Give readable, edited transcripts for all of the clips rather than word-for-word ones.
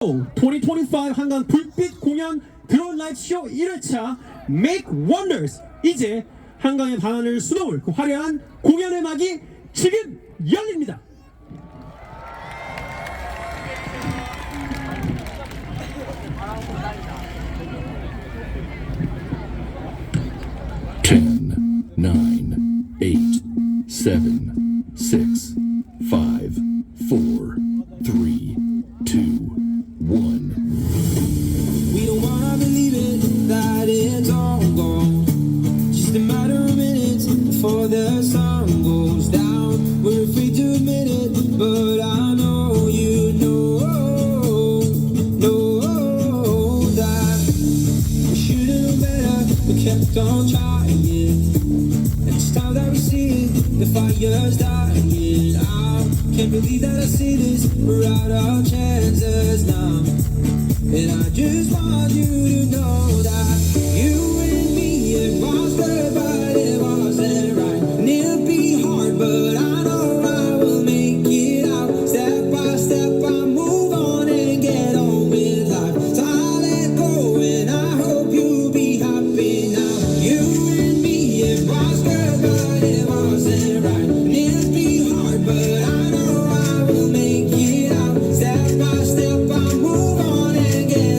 2025 한강 불빛 공연 드론라이트쇼 1회차 Make Wonders. 이제 한강의 밤하늘 수놓을 그 화려한 공연의 막이 지금 열립니다. Ten, nine, eight, seven, six, five, four, three, two, one. We don't wanna believe it, that it's all gone. Just a matter of minutes before the sun goes down. We're afraid to admit it, but I know you know that we should've known better, but kept on trying. And it's time that we see it, the fire's dying. I can't believe that I see this, we're out of chances now. And I just want you to know that you and me, it was good, but it wasn't right. And it'll be hard, but I know I will make it out. Step by step, I move on and get on with life. So I'll let go, and I hope you'll be happy now. You and me, it was good, but it wasn't right. And it'll be hard, but I know I will make it out. Step by step, I move on and get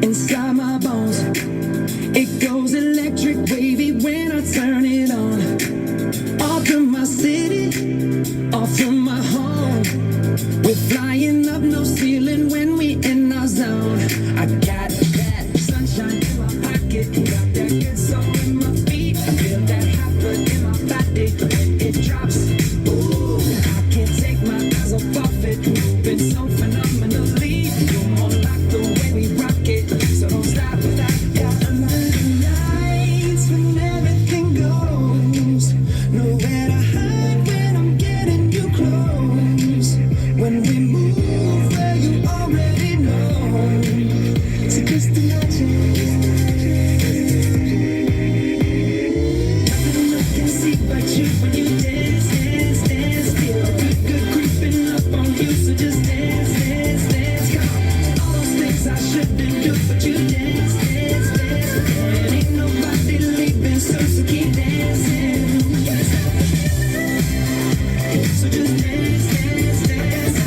Inside my bones, it goes electric wavy when I turn it on. Off from my city, off from my home. We're flying up, no ceiling when we in our zone. I got that sunshine in my pocket, got that good soul in my feet. I feel that hot blood in my body when it drops. Ooh, I can't take my eyes off it, moving so phenomenally. You're more like the way we rock it, so don't stop. Under the lights when everything goes, nowhere to hide when I'm getting you close. When we move where you already know, so just imagine. Nothing I can see but you when you dance, dance, dance. Feel good creeping up on you, so just dance, dance, dance. Come on, all those things I shouldn't do, but you dance, dance, dance. And ain't nobody leaving, so keep dancing. So just dance, dance, dance.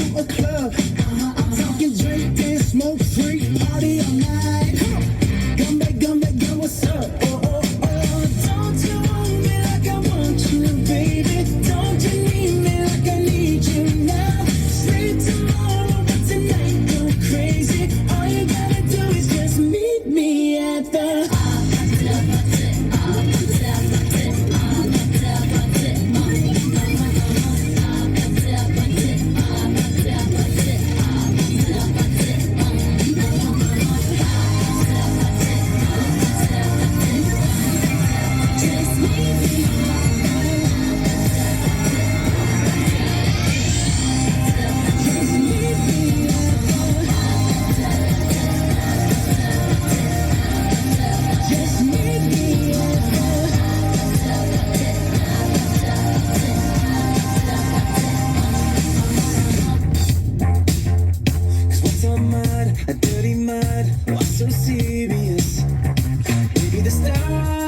to a club. I'm talking drink and smoke free, party all night. Come back, girl, what's up? Oh, oh, oh. Don't you want me like I want you, baby? Don't you need me like I need you now? Sleep tomorrow, but tonight go crazy. All you gotta do is just meet me at the. A dirty mind, what's so serious? Maybe the stars